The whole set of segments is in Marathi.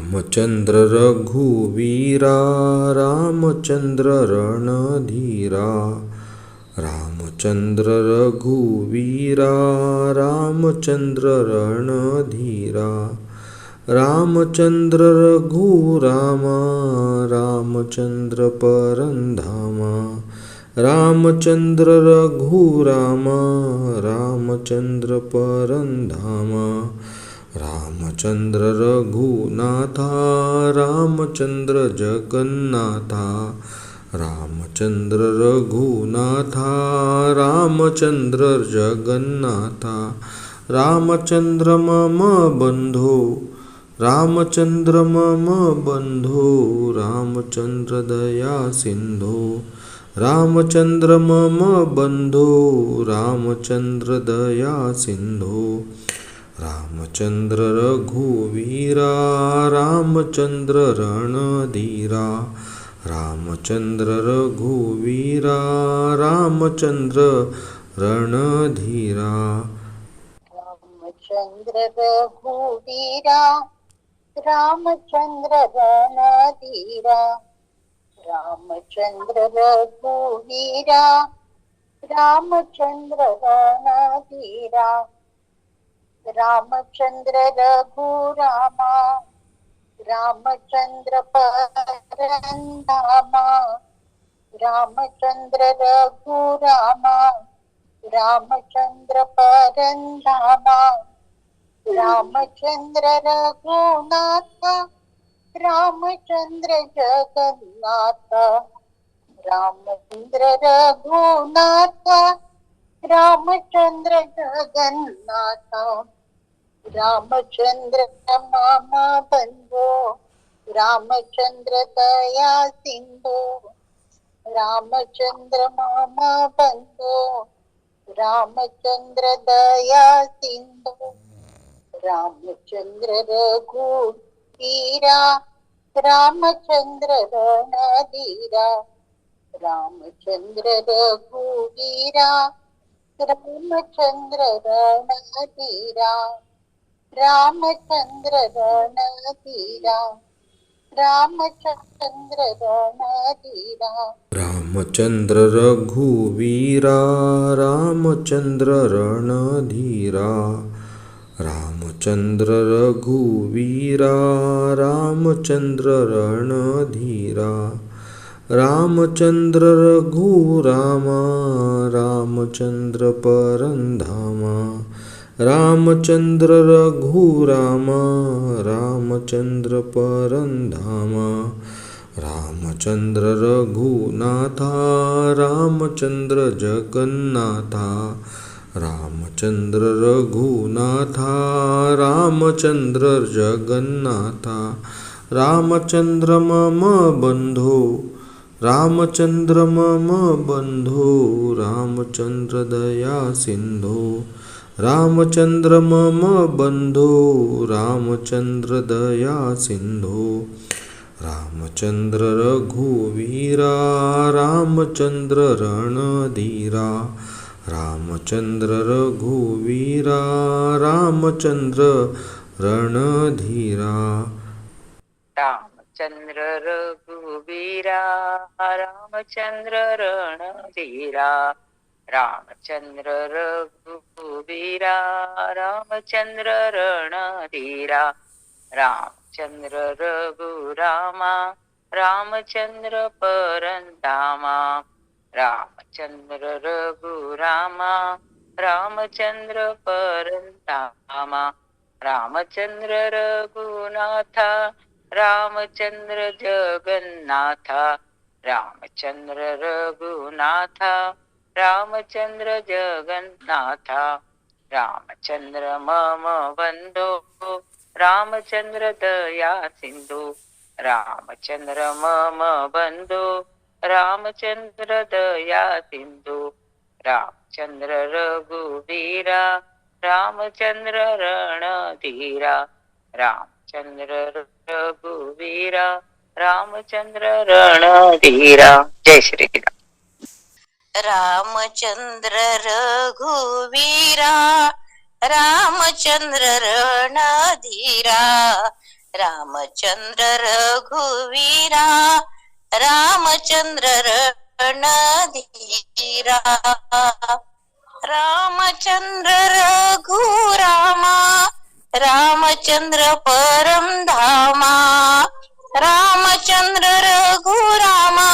रामचंद्र रघुवीरा रामचंद्र रणधीरा रामचंद्र रघुवीरा रामचंद्र रणधीरा रामचंद्र रघुरामा रामचंद्र परंधामा रामचंद्र रघुरामा रामचंद्र परंधामा रामचंद्र रघुनाथा रामचंद्र जगन्नाथा रामचंद्र रघुनाथा रामचंद्र जगन्नाथा रामचंद्र मम बंधो रामचंद्र मम बंधो रामचंद्र दया सिंधो रामचंद्र मम बंधो रामचंद्र दया सिंधो रामचंद्र रघुवीरा रामचंद्र रणधीरा रामचंद्र रघुवीरा रामचंद्र रणधीरा रामचंद्र रघुवीरा रामचंद्र रणधीरा रामचंद्र रघुवीरा रामचंद्र रणधीरा रामचंद्र रघुरामा रामचंद्र परंधामा रामचंद्र रघुरामा रामचंद्र परंधामा रामचंद्र रघुनाथ रामचंद्र जगन्नाथ रामचंद्र रघुनाथ रामचंद्र जगन्नाथ रामचंद्र मम बंधो रामचंद्र दया सिंधो रामचंद्र मम बंधो रामचंद्र दया सिंधो रामचंद्र रघुवीरा रामचंद्र रणधीरा रामचंद्र रघुवीरा रामचंद्र रणधीरा रामचंद्र रणधीरा रामचंद्र रणधीरा रामचंद्र रघुवीरा रामचंद्र रणधीरा रामचंद्र रघुवीरा रामचंद्र रणधीरा रामचंद्र रघुरामा रामचंद्र परंधामा रामचंद्र रघुरामा रामचंद्र परंधामा रामचंद्र रघुनाथा रामचंद्र जगन्नाथा रामचंद्र रघुनाथा रामचंद्र जगन्नाथा रामचंद्र मम बंधो रामचंद्र मम बंधो रामचंद्र दया सिंधो रामचंद्र मम बंधो रामचंद्र दया सिंधो रामचंद्र रघुवीरा रामचंद्र रणधीरा रामचंद्र रघुवीरा रामचंद्र रणधीरा रामचंद्र रघुवीरा रामचंद्र रणधीरा रामचंद्र रघुवीरा रामचंद्र रणधीरा रामचंद्र रघुरामा रामचंद्र परंधामा रामचंद्र रघुरामा रामचंद्र परंधामा रामचंद्र रघुनाथा रामचंद्र जगन्नाथा रामचंद्र रघुनाथा रामचंद्र जगन्नाथा रामचंद्र मम बंधो रामचंद्र दया सिंधु रामचंद्र मम बंधो रामचंद्र दया सिंधु रामचंद्र रघुवीरा रामचंद्र रणधीरा रामचंद्र रघुवीरा रामचंद्र रणधीरा। जय श्री राम। रामचंद्र रघुवीरा रामचंद्र रणधीरा रामचंद्र रघुवीरा रामचंद्र रणधीरा रामचंद्र रघुरामा रामचंद्र परम धामा रामचंद्र रघुरामा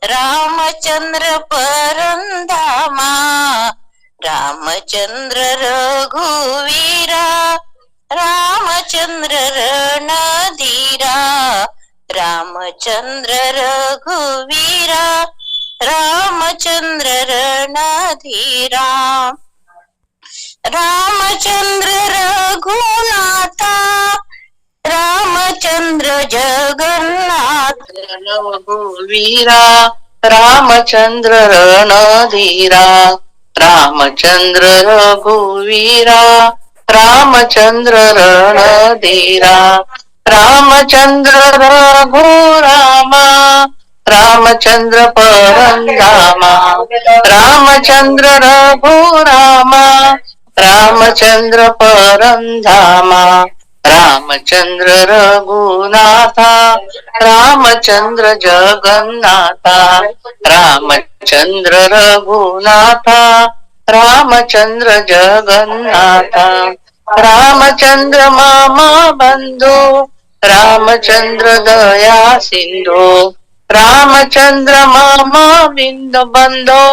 रामचंद्र परम धामा रामचंद्र रघुवीरा रामचंद्र रणधीरा रामचंद्र रघुवीरा रामचंद्र रणधीरा रामचंद्र रघुनाथा रामचंद्र जगन्नाथ रघुवीरा रामचंद्र रणधीरा रामचंद्र रघुवीरा रामचंद्र रणधीरा रामचंद्र रघुरामा रामचंद्र परंधामा रामचंद्र रघुरामा रामचंद्र परंधामा रामचंद्र रघुनाथा रामचंद्र जगन्नाथा रामचंद्र रघुनाथा रामचंद्र जगन्नाथा रामचंद्र मामा बंधु रामचंद्र दया सिंधु रामचंद्र मामा बिंदु बंधु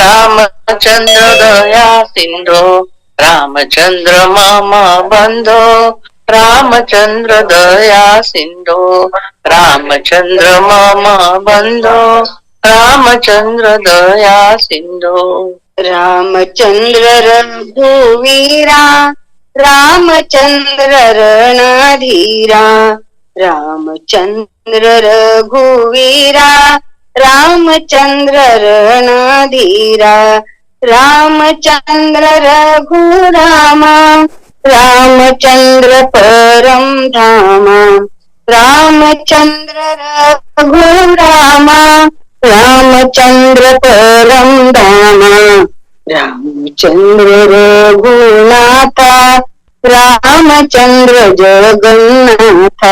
रामचंद्र दया सिंधु रामचंद्र मामा बंधु रामचंद्र दया सिंधु रामचंद्र मामा बंधु रामचंद्र दया सिंधु रामचंद्र रघुवीरा रामचंद्र रणधीरा रामचंद्र रघुवीरा रामचंद्र रणधीरा रामचंद्र रघुरामा रामचंद्र परम धामा रामचंद्र रघुरामा रामचंद्र परम धामा रामचंद्र रघुनाथा रामचंद्र जगन्नाथ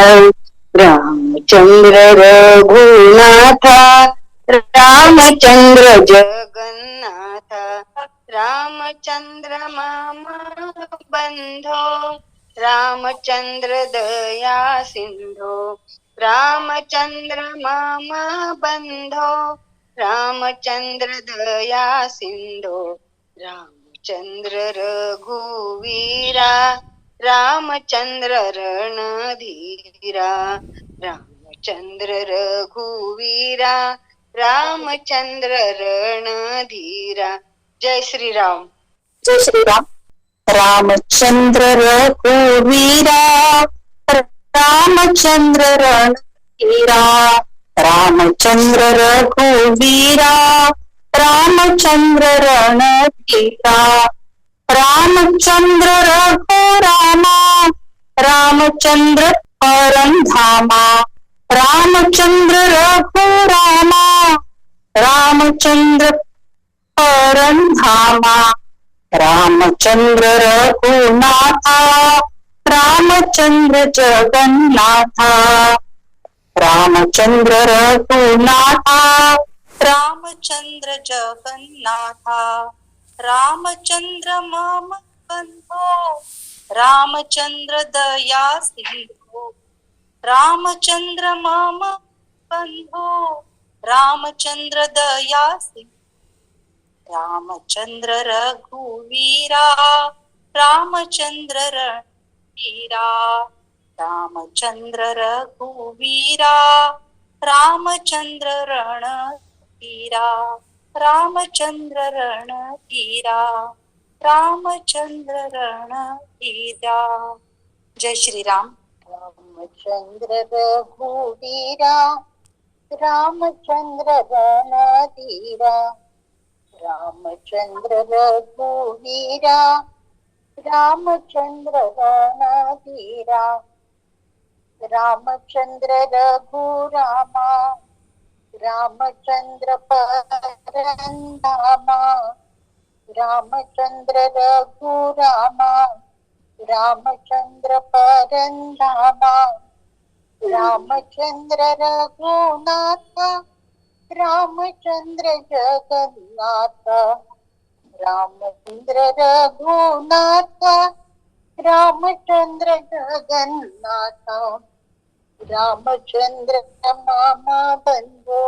रामचंद्र रघुनाथा रामचंद्र जगन्नाथ रामचंद्र मामा बंधो रामचंद्र दया सिंधो रामचंद्र मामा बंधो रामचंद्र दया सिंधो रामचंद्र रघुवीरा रामचंद्र रणधीरा रामचंद्र रघुवीरा रामचंद्र रणधीरा जय श्री राम जय श्री राम रामचंद्र रघुवीरा रामचंद्र रणधीरा रामचंद्र रघुवीरा रामचंद्र रणधीरा रामचंद्र रघुरामा रामचंद्र परम धामा रामचंद्र रघुरामा रामचंद्र परम धामा रामचंद्र रघुनाथा रामचंद्र जगन्नाथा रामचंद्र रघुनाथा रामचंद्र जगन्नाथा रामचंद्र मम बंधो रामचंद्र दया सिंधु रामचंद्र मम बंधो रामचंद्र दया सिंधु रामचंद्र रघुवीरा रामचंद्र रणधीरा रामचंद्र रघुवीरा रामचंद्र रणधीरा रामचंद्र रणधीरा रामचंद्र रणधीरा जय श्री राम रामचंद्र रघुवीरा रामचंद्र रणधीरा रामचंद्र रघुवीरा रामचंद्र रणधीरा रामचंद्र रघुरामा रामचंद्र परंधामा रामचंद्र रघुरामा रामचंद्र परंधामा रामचंद्र रघुनाथ रामचंद्र जगन्नाथ रामचंद्र रघुनाथ रामचंद्र जगन्नाथ रामचंद्र मामा बंधो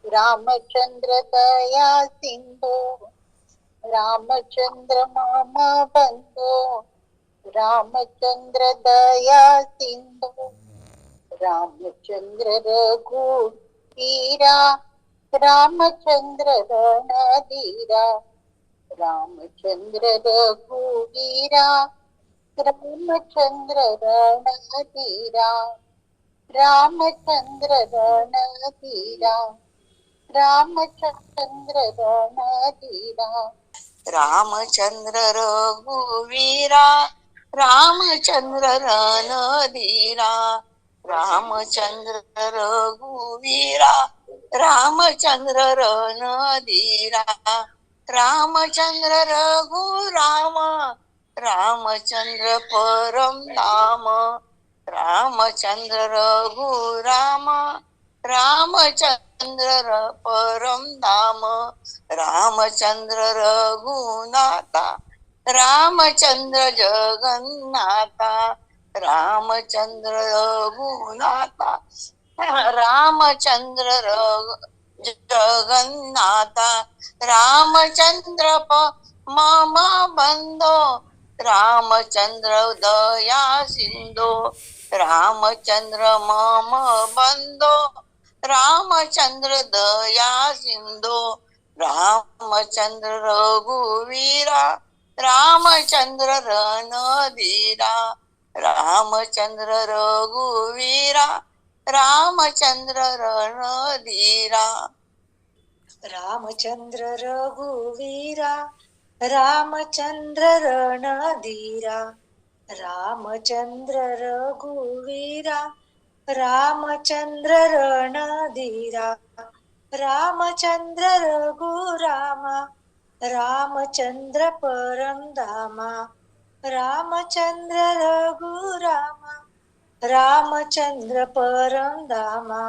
रामचंद्र दया सिंधू रामचंद्र मामा बंधो रामचंद्र दया सिंधू रामचंद्र रघुवीरा रामचंद्र रणधीरा रामचंद्र रघुवीरा रामचंद्र रणधीरा रामचंद्र रणधीरा रामचंद्र रणधीरा रामचंद्र रघुवीरा रामचंद्र रणधीरा रामचंद्र रघुवीरा रामचंद्र रणधीरा रामचंद्र रघुराम रामचंद्र परम धाम रामचंद्र रघुराम रामचंद्र परम धाम रामचंद्र रघुनाथा रामचंद्र जगन्नाथा रामचंद्र रघुनाथा रामचंद्र जगन्नाथा रामचंद्र मम बंधो रामचंद्र दया सिंधो रामचंद्र मम बंधो रामचंद्र दया सिंधो रामचंद्र रघुवीरा रामचंद्र रणधीरा रामचंद्र रघुवीरा रामचंद्र रणधीरा रामचंद्र रघुवीरा रामचंद्र रणधीरा रामचंद्र रघुवीरा रामचंद्र रणधीरा रामचंद्र रघुरामा रामचंद्र परमधामा रामचंद्र रघुरामा रामचंद्र परमधामा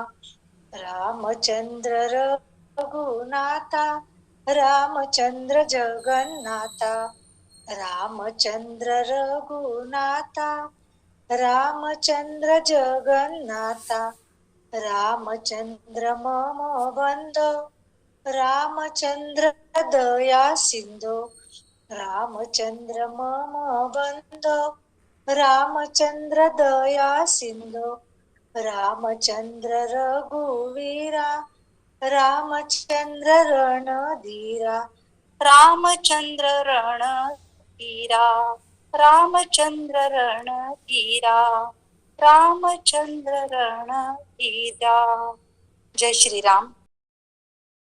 रामचंद्र रघुनाथा रामचंद्र जगन्नाथा रामचंद्र रघुनाथा रामचंद्र जगन्नाथा रामचंद्र मम बंधो रामचंद्र दया सिंधो रामचंद्र मम बंधो रामचंद्र दया सिंधो रामचंद्र रघुवीरा रामचंद्र रणधीरा रामचंद्र रणधीरा रामचंद्र रणधीरा रामचंद्र रणधीरा. जय श्री राम.